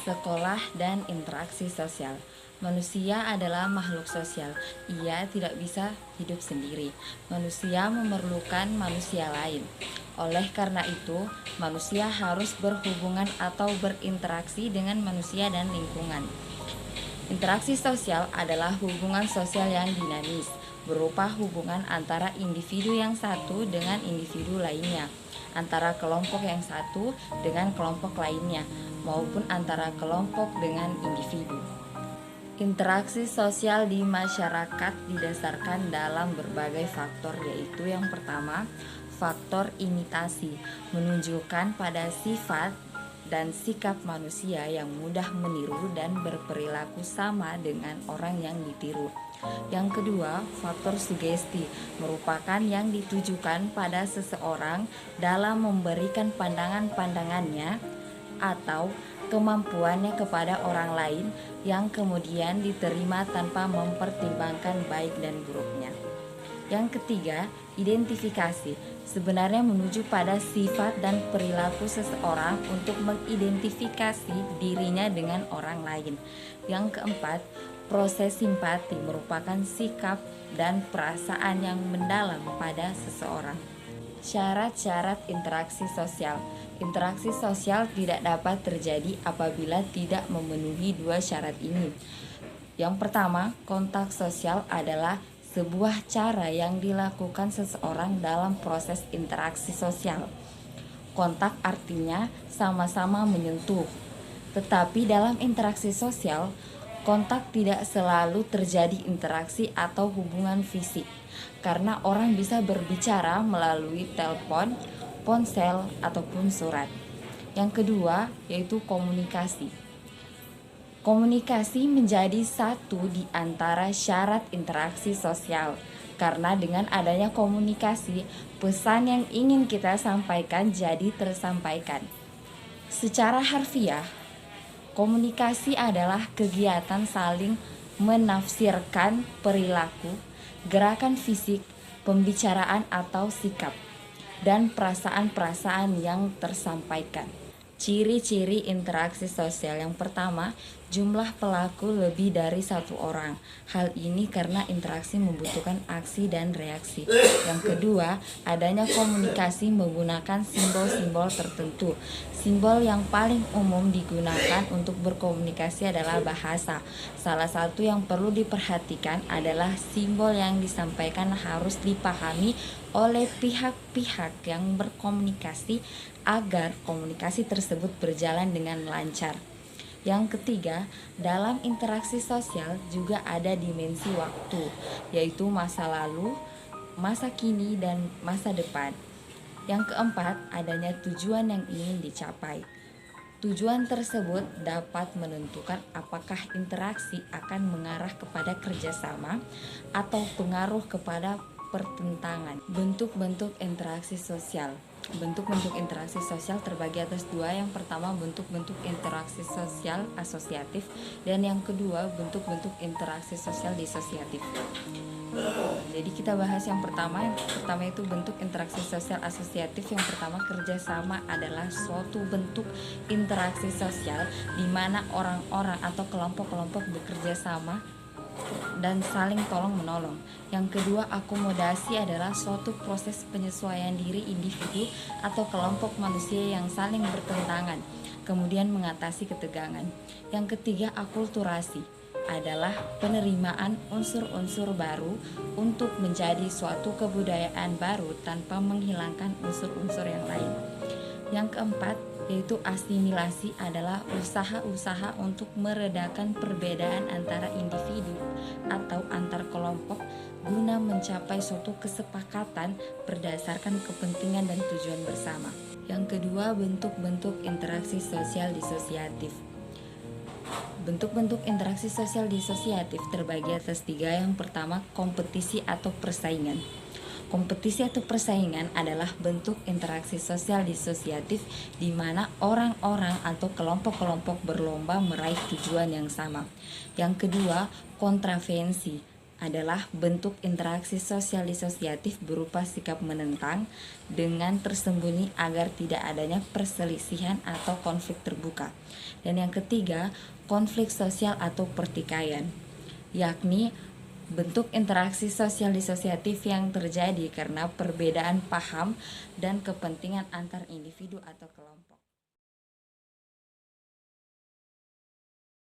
sekolah, dan interaksi sosial. Manusia adalah makhluk sosial. Ia tidak bisa hidup sendiri. Manusia memerlukan manusia lain. Oleh karena itu, manusia harus berhubungan atau berinteraksi dengan manusia dan lingkungan. Interaksi sosial adalah hubungan sosial yang dinamis, berupa hubungan antara individu yang satu dengan individu lainnya, antara kelompok yang satu dengan kelompok lainnya, maupun antara kelompok dengan individu. Interaksi sosial di masyarakat didasarkan dalam berbagai faktor, yaitu yang pertama, faktor imitasi, menunjukkan pada sifat dan sikap manusia yang mudah meniru dan berperilaku sama dengan orang yang ditiru. Yang kedua, faktor sugesti, merupakan yang ditujukan pada seseorang dalam memberikan pandangan-pandangannya atau kemampuannya kepada orang lain yang kemudian diterima tanpa mempertimbangkan baik dan buruknya. Yang ketiga, identifikasi, sebenarnya menuju pada sifat dan perilaku seseorang untuk mengidentifikasi dirinya dengan orang lain. Yang keempat, proses simpati, merupakan sikap dan perasaan yang mendalam pada seseorang. Syarat-syarat interaksi sosial. Interaksi sosial tidak dapat terjadi apabila tidak memenuhi dua syarat ini. Yang pertama, kontak sosial adalah sebuah cara yang dilakukan seseorang dalam proses interaksi sosial. Kontak artinya sama-sama menyentuh. Tetapi dalam interaksi sosial, kontak tidak selalu terjadi interaksi atau hubungan fisik, karena orang bisa berbicara melalui telepon, ponsel, ataupun surat. Yang kedua, yaitu komunikasi. Komunikasi menjadi satu di antara syarat interaksi sosial, karena dengan adanya komunikasi, pesan yang ingin kita sampaikan jadi tersampaikan. Secara harfiah, komunikasi adalah kegiatan saling menafsirkan perilaku, gerakan fisik, pembicaraan atau sikap, dan perasaan-perasaan yang tersampaikan. Ciri-ciri interaksi sosial. Yang pertama, jumlah pelaku lebih dari satu orang. Hal ini karena interaksi membutuhkan aksi dan reaksi. Yang kedua, adanya komunikasi menggunakan simbol-simbol tertentu. Simbol yang paling umum digunakan untuk berkomunikasi adalah bahasa. Salah satu yang perlu diperhatikan adalah simbol yang disampaikan harus dipahami oleh pihak-pihak yang berkomunikasi agar komunikasi tersebut berjalan dengan lancar. Yang ketiga, dalam interaksi sosial juga ada dimensi waktu, yaitu masa lalu, masa kini, dan masa depan. Yang keempat, adanya tujuan yang ingin dicapai. Tujuan tersebut dapat menentukan apakah interaksi akan mengarah kepada kerjasama atau pengaruh kepada pertentangan. Bentuk-bentuk interaksi sosial. Bentuk-bentuk interaksi sosial terbagi atas dua. Yang pertama, bentuk-bentuk interaksi sosial asosiatif, dan yang kedua, bentuk-bentuk interaksi sosial disosiatif. Jadi kita bahas yang pertama. Yang pertama itu bentuk interaksi sosial asosiatif. Yang pertama, kerjasama adalah suatu bentuk interaksi sosial di mana orang-orang atau kelompok-kelompok bekerja sama dan saling tolong-menolong. Yang kedua, akomodasi adalah suatu proses penyesuaian diri individu atau kelompok manusia yang saling bertentangan, kemudian mengatasi ketegangan. Yang ketiga, akulturasi adalah penerimaan unsur-unsur baru untuk menjadi suatu kebudayaan baru tanpa menghilangkan unsur-unsur yang lain. Yang keempat, yaitu asimilasi adalah usaha-usaha untuk meredakan perbedaan antara individu atau antar kelompok guna mencapai suatu kesepakatan berdasarkan kepentingan dan tujuan bersama. Yang kedua, bentuk-bentuk interaksi sosial disosiatif. Bentuk-bentuk interaksi sosial disosiatif terbagi atas tiga. Yang pertama, kompetisi atau persaingan. Kompetisi atau persaingan adalah bentuk interaksi sosial disosiatif di mana orang-orang atau kelompok-kelompok berlomba meraih tujuan yang sama. Yang kedua, kontravensi adalah bentuk interaksi sosial disosiatif berupa sikap menentang dengan tersembunyi agar tidak adanya perselisihan atau konflik terbuka. Dan yang ketiga, konflik sosial atau pertikaian, yakni bentuk interaksi sosial disosiatif yang terjadi karena perbedaan paham dan kepentingan antar individu atau kelompok.